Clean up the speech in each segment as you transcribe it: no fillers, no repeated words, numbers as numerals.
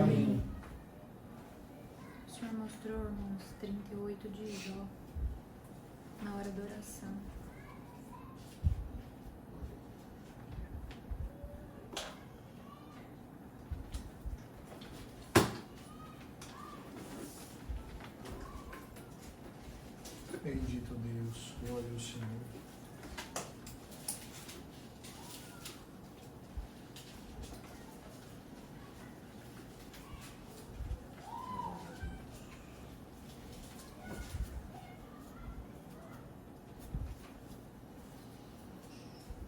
Amém. O Senhor mostrou, irmãos, 38 de Jó, na hora da oração. Bendito Deus, glória ao Senhor.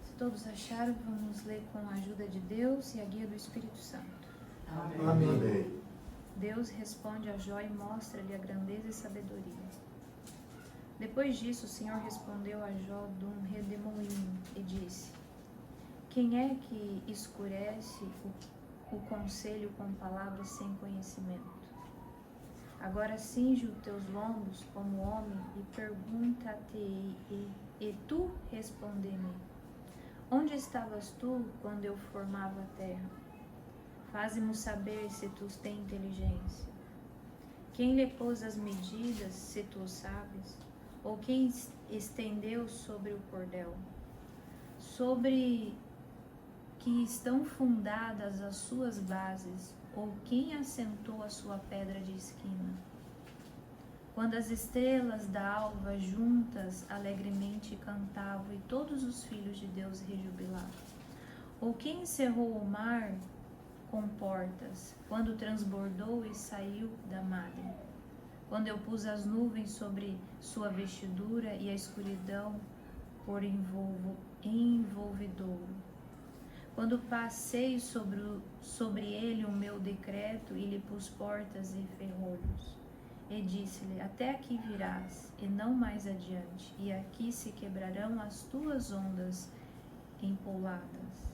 Se todos acharam, vamos ler com a ajuda de Deus e a guia do Espírito Santo. Amém. Deus responde a Jó e mostra-lhe a grandeza e sabedoria. Depois disso, o Senhor respondeu a Jó de um redemoinho e disse: Quem é que escurece o conselho com palavras sem conhecimento? Agora cinge os teus lombos como homem e pergunta-te, e tu responde-me. Onde estavas tu quando eu formava a terra? Faze-mo saber se tu tens inteligência. Quem lhe pôs as medidas, se tu sabes? Ou quem estendeu sobre o cordel? Sobre que estão fundadas as suas bases, ou quem assentou a sua pedra de esquina? Quando as estrelas da alva juntas alegremente cantavam e todos os filhos de Deus rejubilavam? Ou quem encerrou o mar com portas, quando transbordou e saiu da madre? Quando eu pus as nuvens sobre sua vestidura e a escuridão por envolvedouro? Quando passei sobre ele o meu decreto e lhe pus portas e ferrolhos? E disse-lhe: até aqui virás, e não mais adiante, e aqui se quebrarão as tuas ondas empoladas.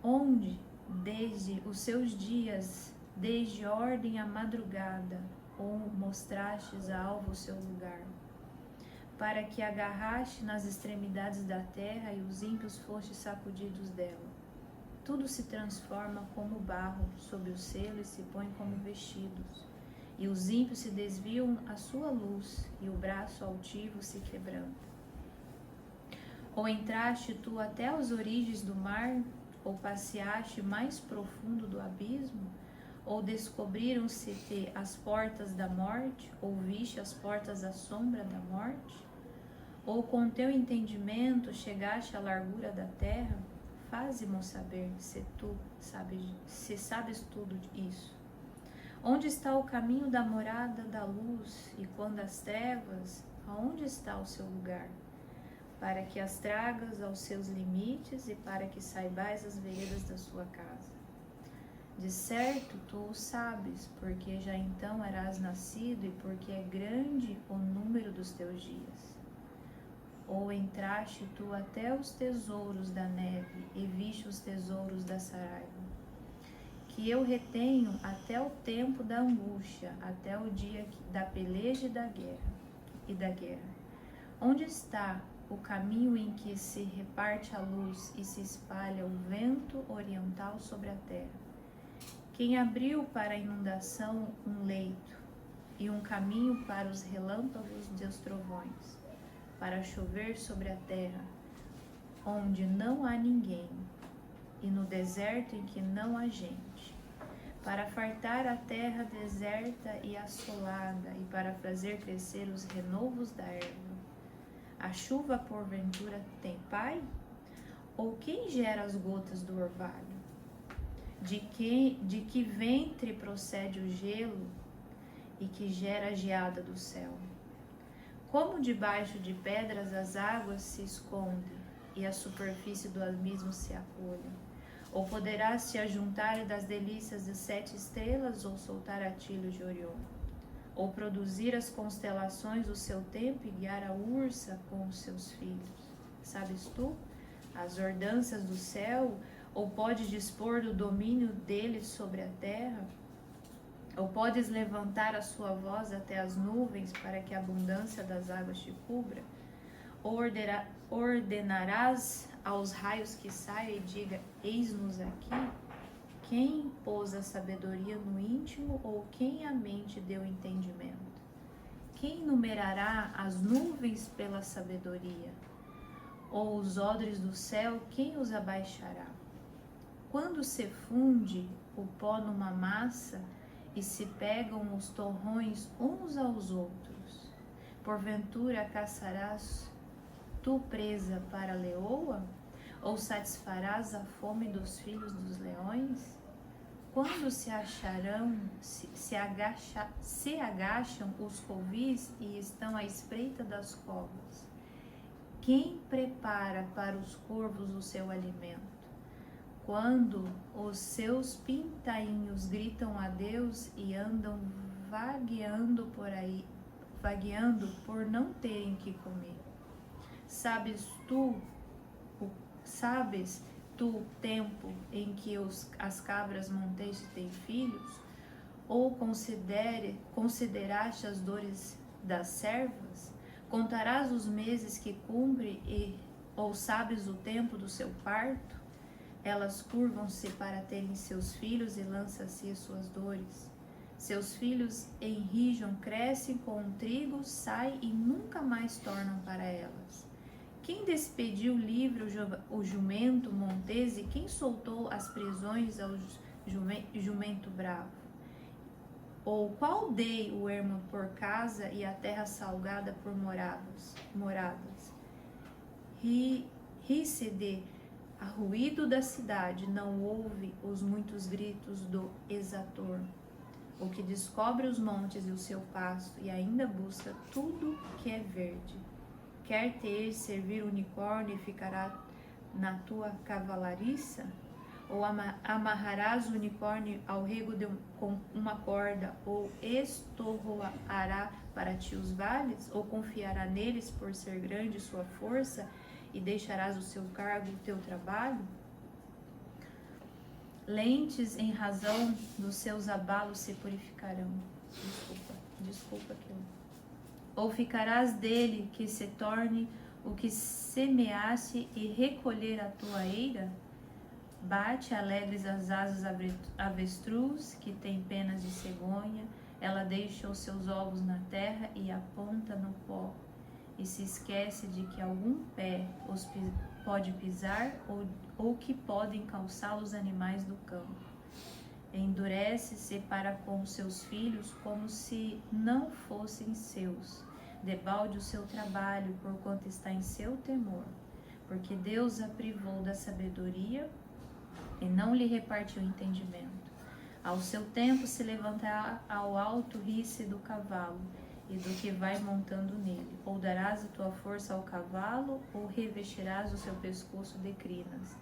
Onde, desde os seus dias, desde ordem à madrugada, ou mostrastes a alvo o seu lugar, para que agarraste nas extremidades da terra e os ímpios fostes sacudidos dela. Tudo se transforma como barro sob o selo e se põe como vestidos, e os ímpios se desviam à sua luz, e o braço altivo se quebranta. Ou entraste tu até as origens do mar, ou passeaste mais profundo do abismo? Ou descobriram-se-te as portas da morte, ou viste as portas da sombra da morte? Ou com teu entendimento chegaste à largura da terra? Faze-mo saber se sabes tudo isso. Onde está o caminho da morada da luz, e quando as trevas, aonde está o seu lugar? Para que as tragas aos seus limites, e para que saibais as veredas da sua casa. De certo, tu o sabes, porque já então eras nascido, e porque é grande o número dos teus dias. Ou entraste tu até os tesouros da neve, e viste os tesouros da saraiva, que eu retenho até o tempo da angústia, até o dia da peleja e da guerra. Onde está o caminho em que se reparte a luz e se espalha o vento oriental sobre a terra? Quem abriu para a inundação um leito e um caminho para os relâmpagos dos trovões, para chover sobre a terra, onde não há ninguém, e no deserto em que não há gente, para fartar a terra deserta e assolada, e para fazer crescer os renovos da erva? A chuva porventura tem pai? Ou quem gera as gotas do orvalho? De que ventre procede o gelo e que gera a geada do céu? Como debaixo de pedras as águas se escondem e a superfície do abismo se acolhe? Ou poderás te ajuntar das delícias de 7 estrelas, ou soltar atilhos de Orion? Ou produzir as constelações do seu tempo e guiar a ursa com os seus filhos? Sabes tu as ordanças do céu? Ou podes dispor do domínio dele sobre a terra? Ou podes levantar a sua voz até as nuvens, para que a abundância das águas te cubra? Ou ordenarás aos raios que saiam e diga: eis-nos aqui? Quem pôs a sabedoria no íntimo, ou quem a mente deu entendimento? Quem numerará as nuvens pela sabedoria? Ou os odres do céu, quem os abaixará? Quando se funde o pó numa massa e se pegam os torrões uns aos outros, porventura caçarás tu presa para a leoa? Ou satisfarás a fome dos filhos dos leões? Quando se agacham os covis e estão à espreita das covas, quem prepara para os corvos o seu alimento? Quando os seus pintainhos gritam a Deus e andam vagueando por não terem que comer. Sabes tu o tempo em que as cabras monteiras têm filhos? Ou consideraste as dores das servas? Contarás os meses que cumpre, ou sabes o tempo do seu parto? Elas curvam-se para terem seus filhos e lançam-se as suas dores. Seus filhos enrijam, crescem com o trigo, saem e nunca mais tornam para elas. Quem despediu livre o jumento montês e quem soltou as prisões ao jumento bravo? Ou qual dei o ermo por casa e a terra salgada por moradas? Ri-se de arruído da cidade, não ouve os muitos gritos do exator. O que descobre os montes e o seu pasto e ainda busca tudo que é verde. Quer ter servir unicórnio e ficará na tua cavalariça? Ou amarrarás o unicórnio ao rego com uma corda? Ou estorroará para ti os vales? Ou confiará neles por ser grande sua força e deixarás o seu cargo, o teu trabalho? Lentes em razão dos seus abalos se purificarão. Desculpa aquilo. Ou ficarás dele que se torne o que semeasse e recolher a tua eira? Bate alegres as asas avestruz, que tem penas de cegonha. Ela deixa os seus ovos na terra e aponta no pó. E se esquece de que algum pé os pode pisar ou que podem calçá-lo os animais do campo. Endurece-se para com seus filhos como se não fossem seus. Debalde o seu trabalho, porquanto está em seu temor. Porque Deus a privou da sabedoria e não lhe repartiu entendimento. Ao seu tempo se levantará ao alto ri-se do cavalo e do que vai montando nele. Ou darás a tua força ao cavalo, ou revestirás o seu pescoço de crinas.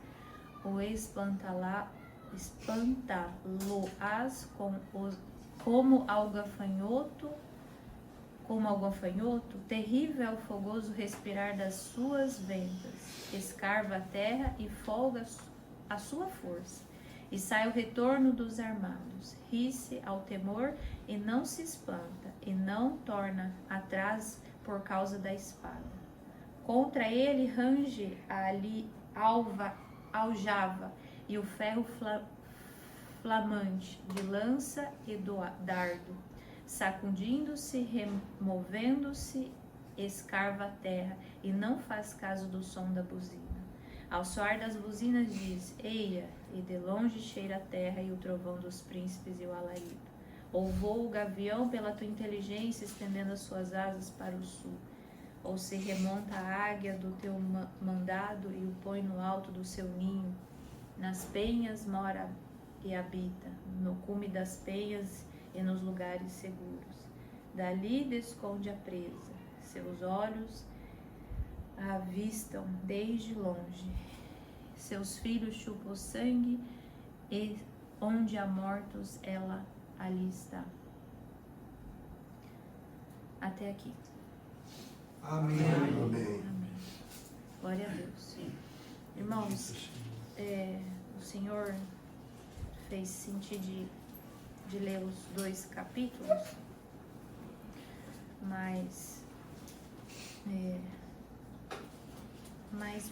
Ou espantá-lo-ás como ao gafanhoto, terrível é o fogoso respirar das suas ventas. Escarva a terra e folga a sua força. E sai o retorno dos armados. Ri-se ao temor e não se espanta, e não torna atrás por causa da espada. Contra ele range ali aljava e o ferro flamante de lança e do dardo. Sacudindo-se, removendo-se, escarva a terra e não faz caso do som da buzina. Ao soar das buzinas diz, eia, e de longe cheira a terra e o trovão dos príncipes e o alarido. Ou voa o gavião pela tua inteligência, estendendo as suas asas para o sul. Ou se remonta a águia do teu mandado e o põe no alto do seu ninho. Nas penhas mora e habita, no cume das penhas e nos lugares seguros. Dali desconde a presa, seus olhos a avistam desde longe. Seus filhos chupam o sangue e onde há mortos ela ali está. Até aqui. Amém. Amém. Glória a Deus. Irmãos, o Senhor fez sentir de ler os 2 capítulos, mas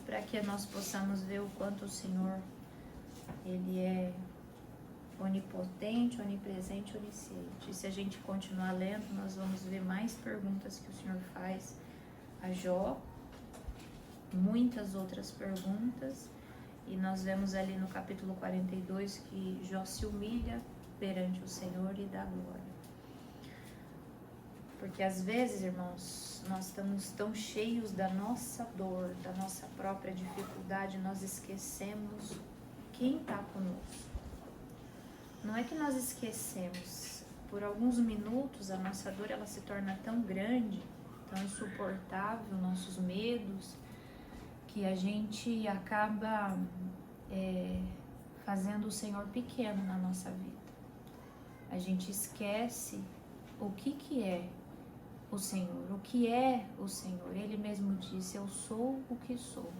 para que nós possamos ver o quanto o Senhor, Ele é onipotente, onipresente, onisciente. E se a gente continuar lendo, nós vamos ver mais perguntas que o Senhor faz a Jó, muitas outras perguntas, e nós vemos ali no capítulo 42 que Jó se humilha perante o Senhor e dá glória. Porque às vezes, irmãos, nós estamos tão cheios da nossa dor, da nossa própria dificuldade, nós esquecemos quem está conosco. Não é que nós esquecemos, por alguns minutos a nossa dor ela se torna tão grande, tão insuportável, nossos medos, que a gente acaba fazendo o Senhor pequeno na nossa vida. A gente esquece o que é o Senhor, o que é o Senhor. Ele mesmo disse, eu sou o que sou.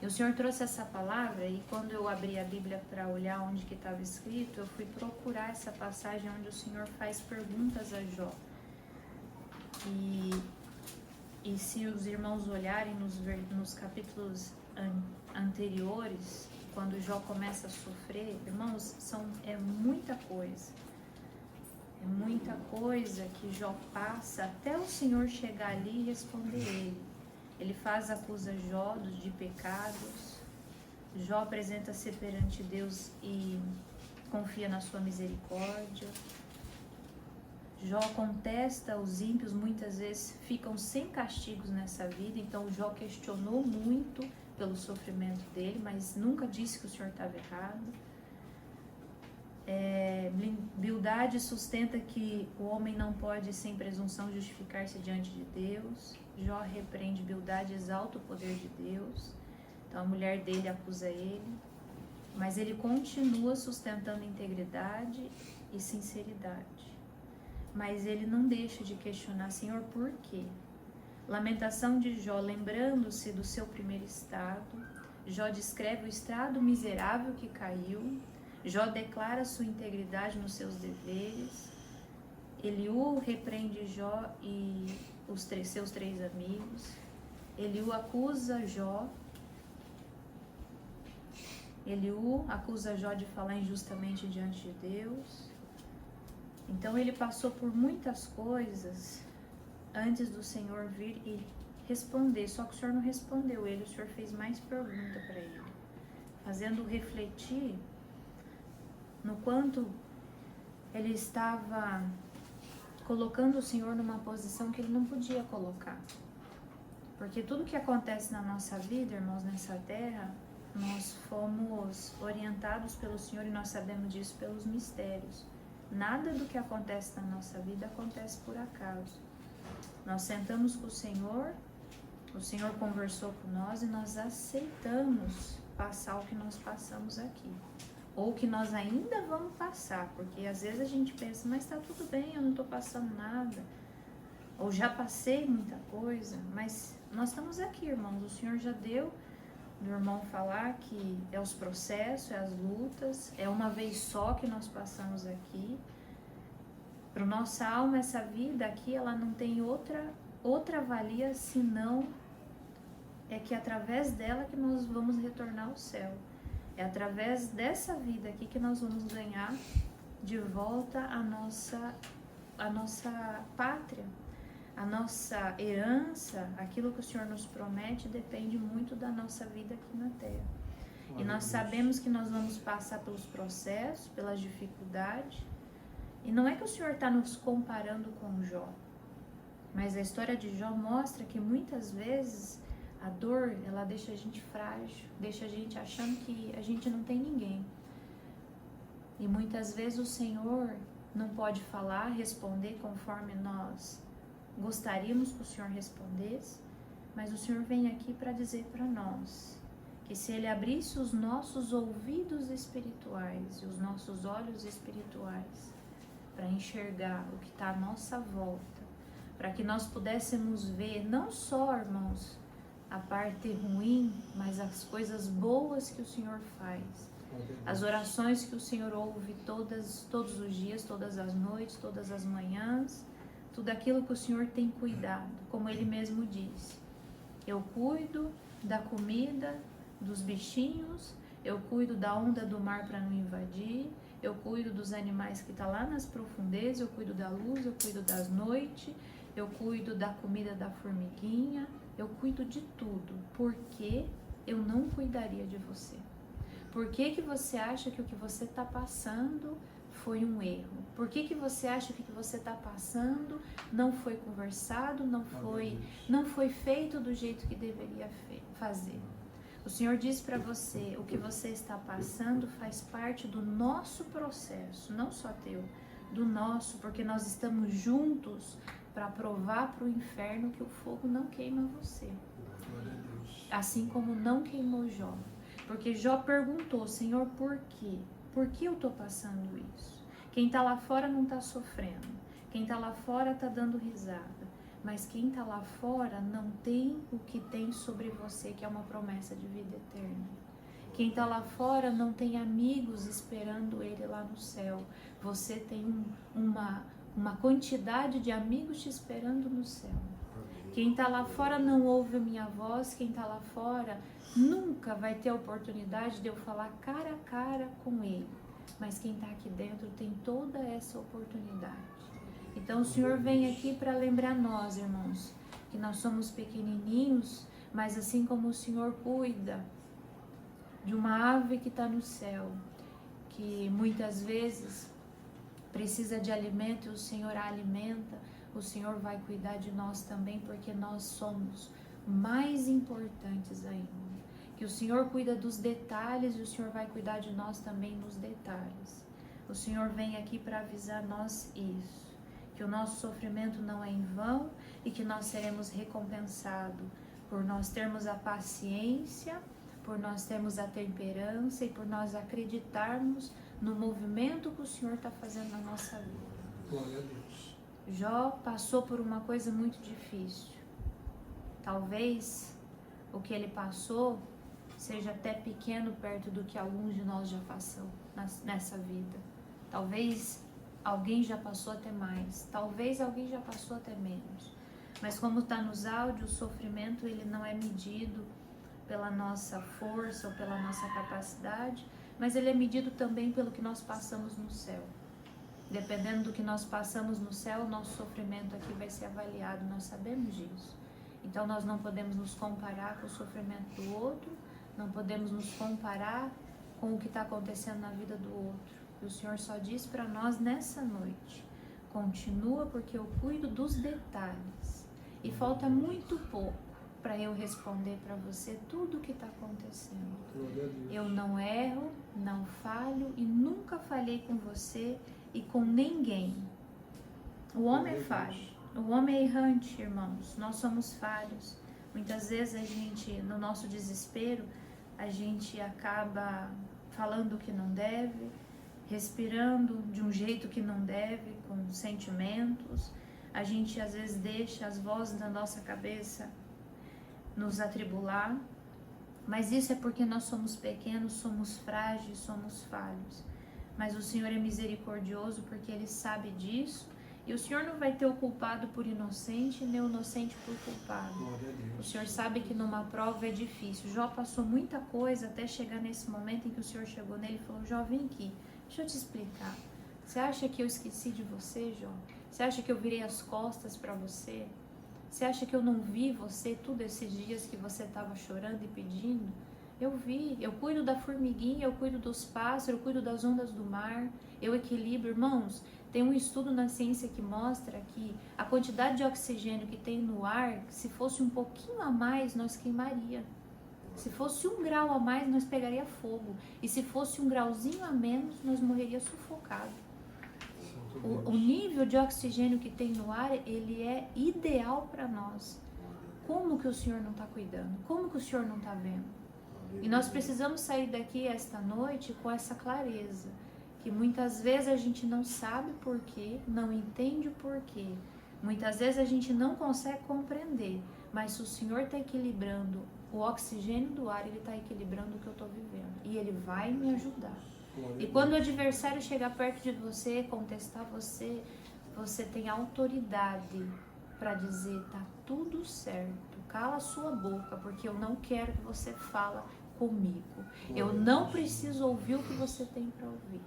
E o Senhor trouxe essa palavra, e quando eu abri a Bíblia para olhar onde que estava escrito, eu fui procurar essa passagem onde o Senhor faz perguntas a Jó. E se os irmãos olharem nos capítulos anteriores, quando Jó começa a sofrer, irmãos, é muita coisa. É muita coisa que Jó passa até o Senhor chegar ali e responder ele. Ele acusa Jó de pecados. Jó apresenta-se perante Deus e confia na sua misericórdia. Jó contesta, os ímpios muitas vezes ficam sem castigos nessa vida, então Jó questionou muito pelo sofrimento dele, mas nunca disse que o Senhor estava errado. Bildade sustenta que o homem não pode sem presunção justificar-se diante de Deus. Jó repreende Bildade, exalta o poder de Deus. Então a mulher dele acusa ele, mas ele continua sustentando integridade e sinceridade. Mas ele não deixa de questionar, Senhor, por quê? Lamentação de Jó, lembrando-se do seu primeiro estado. Jó descreve o estado miserável que caiu. Jó declara sua integridade nos seus deveres. Eliú repreende Jó e seus 3 amigos. Eliú acusa Jó. Eliú acusa Jó de falar injustamente diante de Deus. Então ele passou por muitas coisas antes do Senhor vir e responder. Só que o Senhor não respondeu ele, o Senhor fez mais pergunta para ele, fazendo refletir no quanto ele estava colocando o Senhor numa posição que ele não podia colocar. Porque tudo que acontece na nossa vida, irmãos, nessa terra, nós fomos orientados pelo Senhor e nós sabemos disso pelos mistérios. Nada do que acontece na nossa vida acontece por acaso. Nós sentamos com o Senhor conversou com nós e nós aceitamos passar o que nós passamos aqui. Ou que nós ainda vamos passar, porque às vezes a gente pensa, mas tá tudo bem, eu não tô passando nada. Ou já passei muita coisa, mas nós estamos aqui, irmãos. O Senhor já deu do irmão falar que é os processos, é as lutas, é uma vez só que nós passamos aqui. Para nossa alma, essa vida aqui, ela não tem outra valia, senão é que através dela que nós vamos retornar ao céu. É através dessa vida aqui que nós vamos ganhar de volta a nossa pátria. A nossa herança, aquilo que o Senhor nos promete, depende muito da nossa vida aqui na terra. E nós sabemos que nós vamos passar pelos processos, pelas dificuldades. E não é que o Senhor está nos comparando com Jó, mas a história de Jó mostra que muitas vezes a dor, ela deixa a gente frágil, deixa a gente achando que a gente não tem ninguém. E muitas vezes o Senhor não pode falar, responder conforme nós gostaríamos que o Senhor respondesse, mas o Senhor vem aqui para dizer para nós que se Ele abrisse os nossos ouvidos espirituais e os nossos olhos espirituais para enxergar o que está à nossa volta, para que nós pudéssemos ver não só, irmãos, a parte ruim, mas as coisas boas que o Senhor faz, as orações que o Senhor ouve todos os dias, todas as noites, todas as manhãs, tudo aquilo que o Senhor tem cuidado, como Ele mesmo disse. Eu cuido da comida, dos bichinhos, eu cuido da onda do mar para não invadir, eu cuido dos animais que estão lá nas profundezas, eu cuido da luz, eu cuido das noites, eu cuido da comida da formiguinha, eu cuido de tudo. Por que eu não cuidaria de você? Por que você acha que o que você está passando foi um erro? Por que você acha que o que você está passando não foi conversado, não foi feito do jeito que deveria fazer? O Senhor diz para você, o que você está passando faz parte do nosso processo, não só teu, do nosso, porque nós estamos juntos para provar para o inferno que o fogo não queima você. Assim como não queimou Jó. Porque Jó perguntou, Senhor, por quê? Por que eu estou passando isso? Quem está lá fora não está sofrendo. Quem está lá fora está dando risada. Mas quem está lá fora não tem o que tem sobre você, que é uma promessa de vida eterna. Quem está lá fora não tem amigos esperando ele lá no céu. Você tem uma quantidade de amigos te esperando no céu. Quem está lá fora não ouve a minha voz. Quem está lá fora nunca vai ter a oportunidade de eu falar cara a cara com ele. Mas quem está aqui dentro tem toda essa oportunidade. Então o Senhor vem aqui para lembrar nós, irmãos, que nós somos pequenininhos, mas assim como o Senhor cuida de uma ave que está no céu, que muitas vezes precisa de alimento e o Senhor a alimenta, o Senhor vai cuidar de nós também, porque nós somos mais importantes ainda. Que o Senhor cuida dos detalhes e o Senhor vai cuidar de nós também nos detalhes. O Senhor vem aqui para avisar nós isso. Que o nosso sofrimento não é em vão e que nós seremos recompensados por nós termos a paciência, por nós termos a temperança e por nós acreditarmos no movimento que o Senhor está fazendo na nossa vida. Glória a Deus. Jó passou por uma coisa muito difícil. Talvez o que ele passou seja até pequeno perto do que alguns de nós já passamos nessa vida. Talvez alguém já passou até mais, talvez alguém já passou até menos. Mas como está nos áudios, o sofrimento ele não é medido pela nossa força ou pela nossa capacidade, mas ele é medido também pelo que nós passamos no céu. Dependendo do que nós passamos no céu, o nosso sofrimento aqui vai ser avaliado, nós sabemos disso. Então nós não podemos nos comparar com o sofrimento do outro, não podemos nos comparar com o que está acontecendo na vida do outro. E o Senhor só diz para nós nessa noite, continua porque eu cuido dos detalhes. E falta muito pouco para eu responder para você tudo o que está acontecendo. Eu não erro, não falho e nunca falhei com você e com ninguém. O homem é falho, o homem é errante, irmãos. Nós somos falhos. Muitas vezes a gente, no nosso desespero, a gente acaba falando o que não deve, respirando de um jeito que não deve, com sentimentos. A gente às vezes deixa as vozes da nossa cabeça nos atribular, mas isso é porque nós somos pequenos, somos frágeis, somos falhos. Mas o Senhor é misericordioso porque Ele sabe disso e o Senhor não vai ter o culpado por inocente, nem o inocente por culpado. O Senhor sabe que numa prova é difícil. Jó passou muita coisa até chegar nesse momento em que o Senhor chegou nele e falou: Jó, vem aqui. Deixa eu te explicar. Você acha que eu esqueci de você, Jó? Você acha que eu virei as costas para você? Você acha que eu não vi você todos esses dias que você estava chorando e pedindo? Eu vi. Eu cuido da formiguinha, eu cuido dos pássaros, eu cuido das ondas do mar, eu equilibro. Irmãos, tem um estudo na ciência que mostra que a quantidade de oxigênio que tem no ar, se fosse um pouquinho a mais, nós queimaria. Se fosse 1 grau a mais, nós pegaria fogo. E se fosse 1 grauzinho a menos, nós morreria sufocado. O nível de oxigênio que tem no ar, ele é ideal para nós. Como que o Senhor não está cuidando? Como que o Senhor não está vendo? E nós precisamos sair daqui esta noite com essa clareza. Que muitas vezes a gente não sabe por quê, não entende o porquê. Muitas vezes a gente não consegue compreender. Mas se o Senhor está equilibrando o oxigênio do ar, Ele está equilibrando o que eu estou vivendo. E Ele vai me ajudar. E quando o adversário chegar perto de você, contestar você, você tem autoridade para dizer: tá tudo certo, cala a sua boca, porque eu não quero que você fale comigo. Eu Glória a não Deus. preciso ouvir o que você tem para ouvir.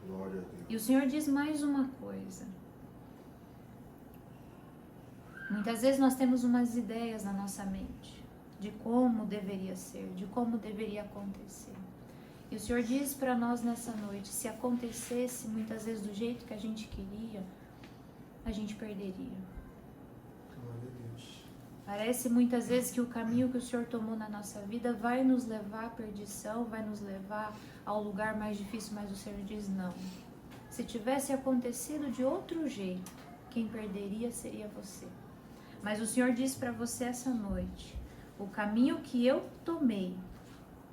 Glória a Deus. E o Senhor diz mais uma coisa. Muitas vezes nós temos umas ideias na nossa mente de como deveria ser, de como deveria acontecer. E o Senhor diz para nós nessa noite, se acontecesse muitas vezes do jeito que a gente queria, a gente perderia. Glória a Deus. Parece muitas vezes que o caminho que o Senhor tomou na nossa vida vai nos levar à perdição, vai nos levar ao lugar mais difícil, mas o Senhor diz não. Se tivesse acontecido de outro jeito, quem perderia seria você. Mas o Senhor diz para você essa noite, o caminho que eu tomei,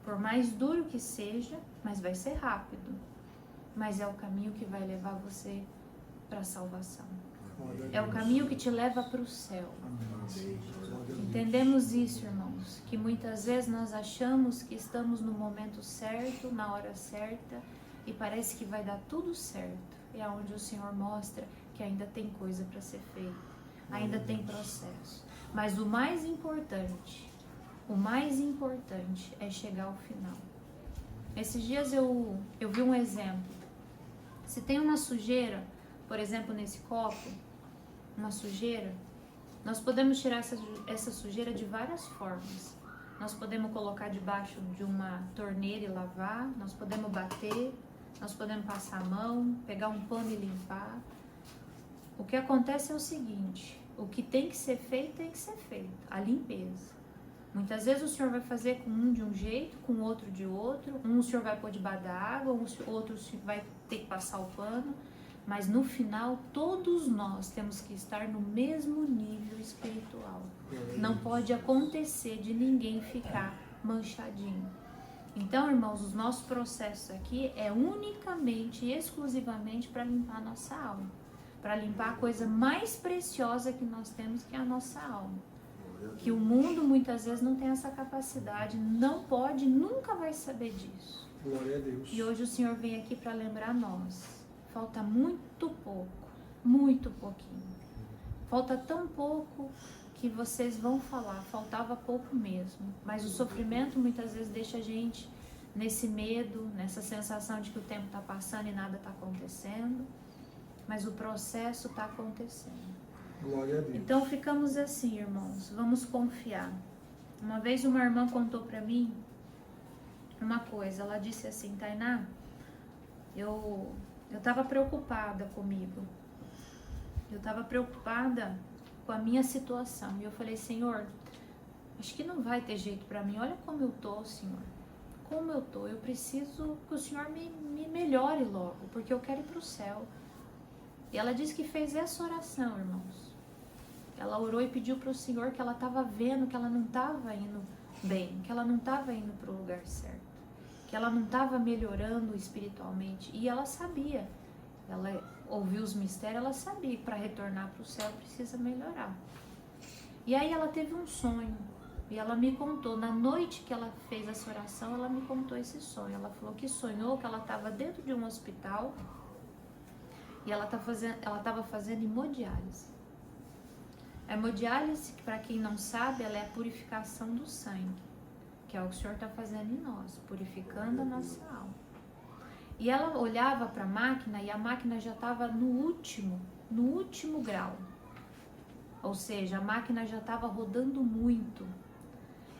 por mais duro que seja, mas vai ser rápido, mas é o caminho que vai levar você para a salvação. Glória a É o Deus. caminho que te leva para o céu. Amém. Glória a Deus. Entendemos isso, irmãos, que muitas vezes nós achamos que estamos no momento certo, na hora certa, e parece que vai dar tudo certo. É onde o Senhor mostra que ainda tem coisa para ser feita, ainda tem processo. Mas o mais importante é chegar ao final. Esses dias eu vi um exemplo. Se tem uma sujeira, por exemplo, nesse copo, uma sujeira, nós podemos tirar essa sujeira de várias formas. Nós podemos colocar debaixo de uma torneira e lavar, nós podemos bater, nós podemos passar a mão, pegar um pano e limpar. O que acontece é o seguinte, o que tem que ser feito, tem que ser feito, a limpeza. Muitas vezes o Senhor vai fazer com um de um jeito, com o outro de outro, um o Senhor vai pôr debaixo da água, outro vai ter que passar o pano, mas no final todos nós temos que estar no mesmo nível espiritual. Glória a Não Deus. pode acontecer de ninguém ficar manchadinho. Então, irmãos, os nossos processos aqui é unicamente e exclusivamente para limpar a nossa alma, para limpar a coisa mais preciosa que nós temos, que é a nossa alma. Que o mundo muitas vezes não tem essa capacidade, não pode, nunca vai saber disso. Glória a Deus. E hoje o Senhor vem aqui para lembrar nós. Falta muito pouco, muito pouquinho. Falta tão pouco que vocês vão falar, faltava pouco mesmo. Mas o sofrimento muitas vezes deixa a gente nesse medo, nessa sensação de que o tempo está passando e nada está acontecendo. Mas o processo está acontecendo. Glória a Deus. Então ficamos assim, irmãos, vamos confiar. Uma vez uma irmã contou para mim uma coisa, ela disse assim, Tainá, eu estava preocupada comigo, eu estava preocupada com a minha situação, e eu falei, Senhor, acho que não vai ter jeito para mim, olha como eu tô, Senhor, como eu tô, eu preciso que o Senhor me melhore logo, porque eu quero ir para o céu. E ela disse que fez essa oração, irmãos. Ela orou e pediu para o Senhor que ela estava vendo que ela não estava indo bem, que ela não estava indo para o lugar certo, que ela não estava melhorando espiritualmente. E ela sabia, ela ouviu os mistérios, ela sabia que para retornar para o céu precisa melhorar. E aí ela teve um sonho, e ela me contou, na noite que ela fez essa oração, ela me contou esse sonho. Ela falou que sonhou que ela estava dentro de um hospital e ela estava fazendo hemodiálise. A hemodiálise, para quem não sabe, ela é a purificação do sangue, que é o que o Senhor está fazendo em nós, purificando a nossa alma. E ela olhava para a máquina e a máquina já estava no último grau. Ou seja, a máquina já estava rodando muito.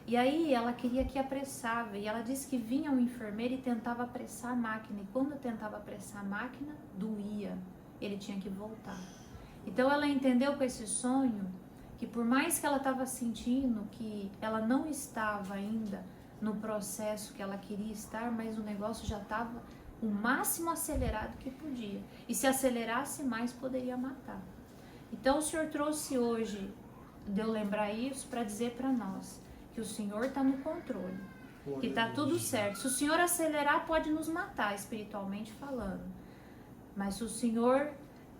E aí ela queria que apressava, e ela disse que vinha um enfermeiro e tentava apressar a máquina, e quando tentava apressar a máquina, doía, ele tinha que voltar. Então ela entendeu com esse sonho que por mais que ela estava sentindo que ela não estava ainda no processo que ela queria estar, mas o negócio já estava o máximo acelerado que podia, e se acelerasse mais poderia matar. Então o Senhor trouxe hoje, de eu lembrar isso, para dizer para nós que o Senhor está no controle, que está tudo certo. Se o Senhor acelerar, pode nos matar, espiritualmente falando. Mas se o Senhor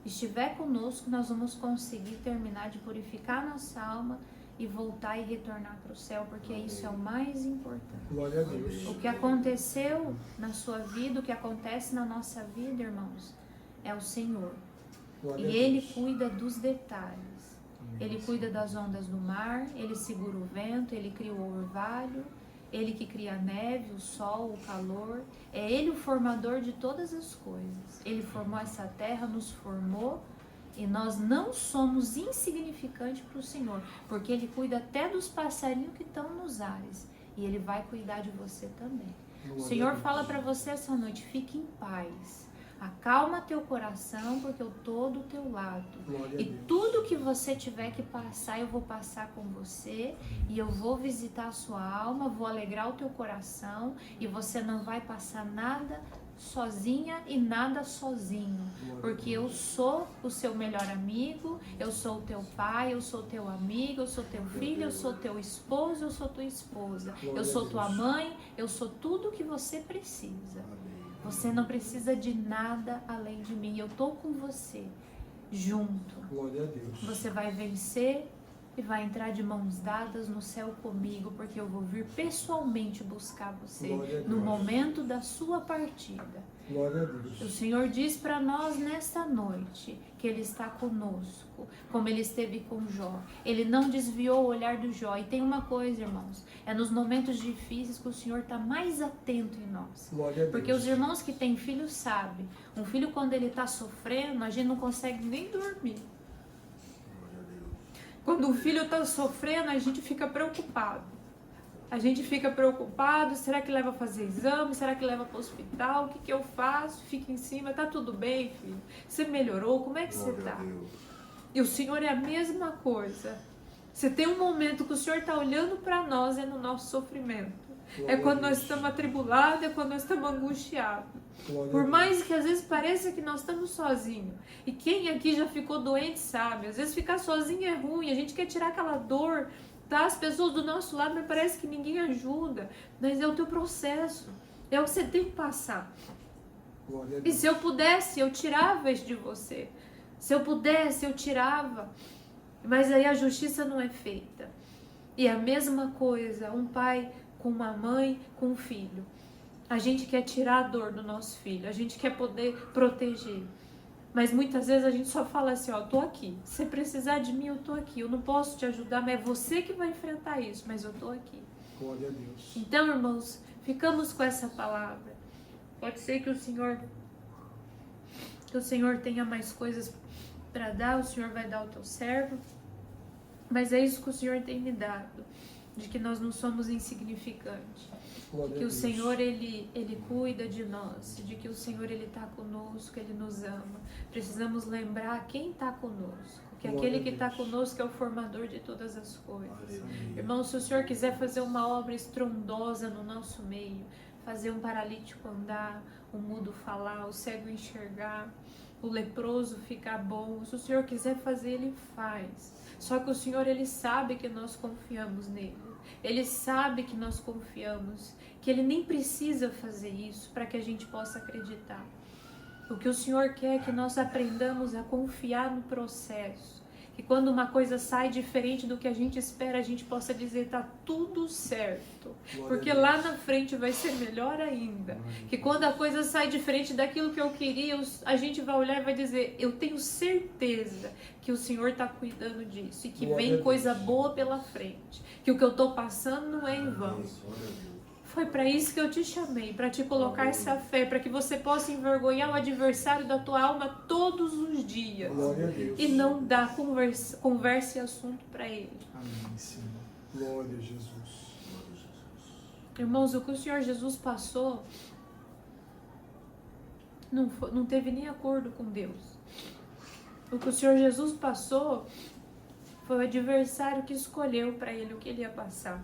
estiver conosco, nós vamos conseguir terminar de purificar a nossa alma e voltar e retornar para o céu, porque isso é o mais importante. Glória a Deus. O que aconteceu na sua vida, o que acontece na nossa vida, irmãos, é o Senhor. Glória E a Ele Deus. cuida dos detalhes. Ele cuida das ondas do mar, Ele segura o vento, Ele cria o orvalho, Ele que cria a neve, o sol, o calor. É Ele o formador de todas as coisas. Ele formou essa terra, nos formou. E nós não somos insignificantes para o Senhor, porque Ele cuida até dos passarinhos que estão nos ares. E Ele vai cuidar de você também. O Senhor fala para você essa noite, fique em paz. Acalma teu coração, porque eu estou do teu lado. E tudo que você tiver que passar, eu vou passar com você. E eu vou visitar a sua alma, vou alegrar o teu coração. E você não vai passar nada sozinha e nada sozinho, porque eu sou o seu melhor amigo, eu sou o teu pai, eu sou teu amigo, eu sou teu filho, eu sou teu esposo, eu sou tua esposa, eu sou tua mãe, eu sou tudo que você precisa. Você não precisa de nada além de mim, eu tô com você, junto. Glória a Deus. Você vai vencer e vai entrar de mãos dadas no céu comigo, porque eu vou vir pessoalmente buscar você no momento da sua partida. Glória a Deus. O Senhor diz para nós nesta noite que Ele está conosco, como Ele esteve com Jó. Ele não desviou o olhar do Jó. E tem uma coisa, irmãos, é nos momentos difíceis que o Senhor está mais atento em nós. Glória a Deus. Porque os irmãos que têm filhos sabem, um filho quando ele está sofrendo, a gente não consegue nem dormir. Quando um filho está sofrendo, a gente fica preocupado. A gente fica preocupado, será que leva a fazer exame? Será que leva para o hospital? O que eu faço? Fica em cima, tá tudo bem, filho? Você melhorou? Como é que você tá? E o Senhor é a mesma coisa. Você tem um momento que o Senhor está olhando para nós, é no nosso sofrimento. É quando nós estamos atribulados, é quando nós estamos angustiados. Por mais que às vezes pareça que nós estamos sozinhos. E quem aqui já ficou doente sabe. Às vezes ficar sozinho é ruim. A gente quer tirar aquela dor, tá? As pessoas do nosso lado, mas parece que ninguém ajuda. Mas é o teu processo. É o que você tem que passar. E se eu pudesse, eu tirava isso de você. Se eu pudesse, eu tirava. Mas aí a justiça não é feita. E a mesma coisa, um pai com uma mãe, com um filho. A gente quer tirar a dor do nosso filho, a gente quer poder proteger. Mas muitas vezes a gente só fala assim, ó, tô aqui. Se você precisar de mim, eu tô aqui. Eu não posso te ajudar, mas é você que vai enfrentar isso, mas eu tô aqui. Glória a Deus. Então, irmãos, ficamos com essa palavra. Pode ser que o Senhor tenha mais coisas para dar, o Senhor vai dar ao teu servo. Mas é isso que o Senhor tem me dado, de que nós não somos insignificantes. De que o Senhor, Ele cuida de nós, de que o Senhor, Ele está conosco, Ele nos ama. Precisamos lembrar quem está conosco, que aquele que está conosco é o formador de todas as coisas. Irmão, se o Senhor quiser fazer uma obra estrondosa no nosso meio, fazer um paralítico andar, o mudo falar, o cego enxergar, o leproso ficar bom, se o Senhor quiser fazer, Ele faz. Só que o Senhor, Ele sabe que nós confiamos nele. Ele sabe que nós confiamos, que Ele nem precisa fazer isso para que a gente possa acreditar. O que o Senhor quer é que nós aprendamos a confiar no processo. Que quando uma coisa sai diferente do que a gente espera, a gente possa dizer, tá tudo certo. Porque lá na frente vai ser melhor ainda. Que quando a coisa sai diferente daquilo que eu queria, a gente vai olhar e vai dizer, eu tenho certeza que o Senhor está cuidando disso. E que vem coisa boa pela frente. Que o que eu estou passando não é em vão. Foi para isso que eu te chamei, para te colocar essa fé, para que você possa envergonhar o adversário da tua alma todos os dias. Glória a Deus. E não dar conversa e assunto para ele. Amém, Senhor. Glória a Jesus. Irmãos, o que o Senhor Jesus passou não teve nem acordo com Deus. O que o Senhor Jesus passou foi o adversário que escolheu para ele o que ele ia passar.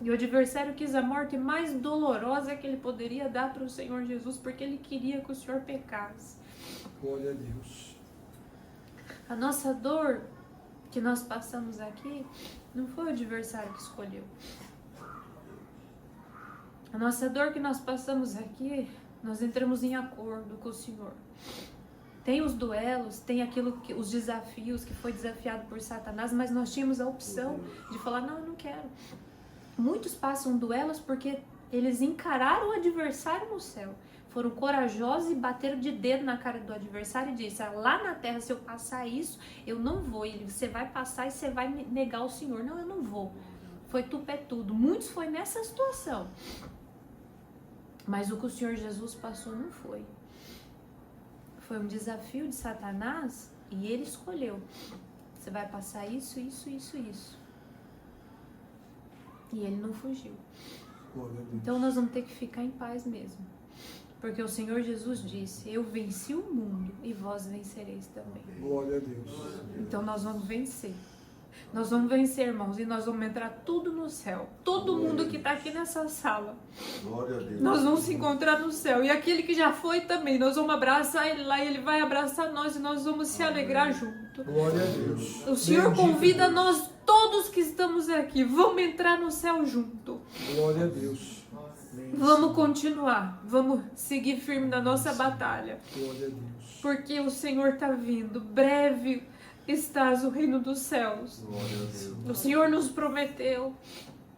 E o adversário quis a morte mais dolorosa que ele poderia dar para o Senhor Jesus, porque ele queria que o Senhor pecasse. Glória a Deus. A nossa dor que nós passamos aqui não foi o adversário que escolheu. A nossa dor que nós passamos aqui, nós entramos em acordo com o Senhor. Tem os duelos, tem os desafios que foi desafiado por Satanás, mas nós tínhamos a opção de falar, não, eu não quero. Muitos passam duelos porque eles encararam o adversário no céu. Foram corajosos e bateram de dedo na cara do adversário e disseram, lá na terra, se eu passar isso, eu não vou. Você vai passar e você vai negar o Senhor. Não, eu não vou. foi tupetudo. Muitos foi nessa situação. Mas o que o Senhor Jesus passou não foi. Foi um desafio de Satanás e ele escolheu. Você vai passar isso, isso, isso, isso. E ele não fugiu. Então nós vamos ter que ficar em paz mesmo. Porque o Senhor Jesus disse, eu venci o mundo e vós vencereis também. Glória a Deus. Então nós vamos vencer. Nós vamos vencer, irmãos, e nós vamos entrar tudo no céu. Todo mundo que está aqui nessa sala. Glória a Deus. Nós vamos se encontrar no céu. E aquele que já foi também, nós vamos abraçar ele lá e ele vai abraçar nós e nós vamos se alegrar junto. Glória a Deus. O Senhor Bendito convida Deus. nós todos que estamos aqui. Vamos entrar no céu junto. Glória a Deus. Amém. Vamos continuar. Vamos seguir firme na nossa batalha. Glória a Deus. Porque o Senhor está vindo. Breve estás o reino dos céus. Glória a Deus. O Senhor nos prometeu.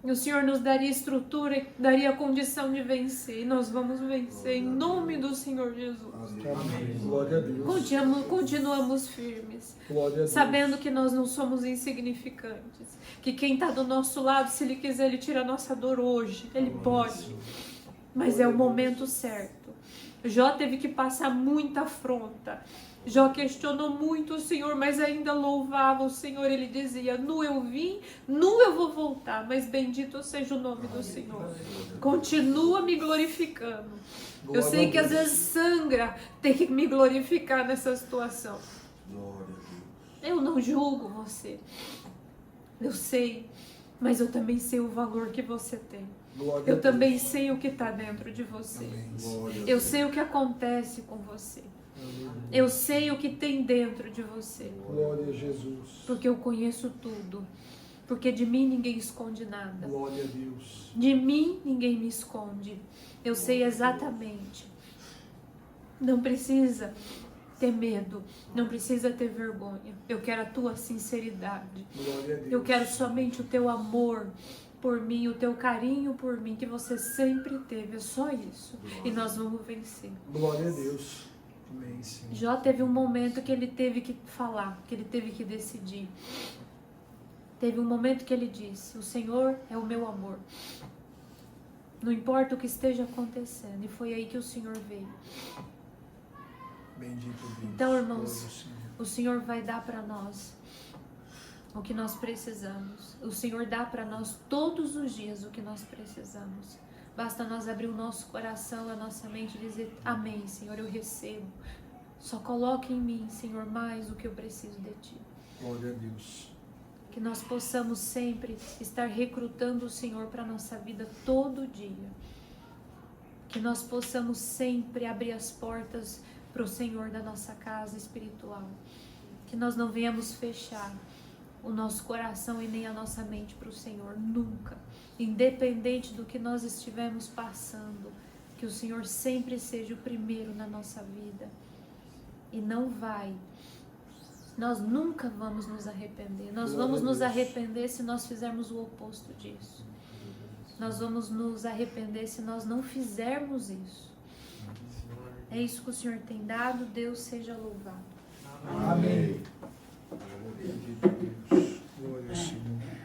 O Senhor nos daria estrutura e daria a condição de vencer. E nós vamos vencer em nome do Senhor Jesus. Amém. Glória a Deus. Continuamos firmes. Glória a Deus. Sabendo que nós não somos insignificantes. Que quem está do nosso lado, se Ele quiser, Ele tira a nossa dor hoje. Ele pode. Mas é o momento certo. Jó teve que passar muita afronta. Jó questionou muito o Senhor, mas ainda louvava o Senhor. Ele dizia, nu eu vim, nu eu vou voltar, mas bendito seja o nome do Senhor. Continua me glorificando. Eu Glória sei a que às Deus. vezes sangra ter que me glorificar nessa situação. Glória a Deus. Eu não julgo você. Eu sei, mas eu também sei o valor que você tem. Glória a Eu Deus. também sei o que está dentro de você. Amém. Glória a Eu Deus. sei o que acontece com você. Aleluia. Eu sei o que tem dentro de você. Glória a Jesus. Porque eu conheço tudo. Porque de mim ninguém esconde nada. Glória a Deus. De mim ninguém me esconde. Eu sei exatamente. Não precisa ter medo. Não precisa ter vergonha. Eu quero a tua sinceridade. Glória a Deus. Eu quero somente o teu amor por mim, o teu carinho por mim, que você sempre teve. É só isso. E nós vamos vencer. Glória a Deus. Amém, Senhor. Jó teve um momento que ele teve que falar, que ele teve que decidir. Teve um momento que ele disse, o Senhor é o meu amor. Não importa o que esteja acontecendo. E foi aí que o Senhor veio. Bendito Deus. Então, irmãos, Glória ao Senhor. o Senhor vai dar para nós o que nós precisamos. O Senhor dá para nós todos os dias o que nós precisamos. Basta nós abrir o nosso coração, a nossa mente e dizer, amém, Senhor, eu recebo. Só coloque em mim, Senhor, mais o que eu preciso de Ti. Glória a Deus. Que nós possamos sempre estar recrutando o Senhor para a nossa vida todo dia. Que nós possamos sempre abrir as portas para o Senhor da nossa casa espiritual. Que nós não venhamos fechar o nosso coração e nem a nossa mente para o Senhor, nunca. Independente do que nós estivermos passando, que o Senhor sempre seja o primeiro na nossa vida. E nós nunca vamos nos arrepender. Nós Glória vamos a nos Deus. arrepender se nós fizermos o oposto disso. Nós vamos nos arrepender se nós não fizermos isso. É isso que o Senhor tem dado. Deus seja louvado. Amém. Bendito Deus. Glória ao Senhor.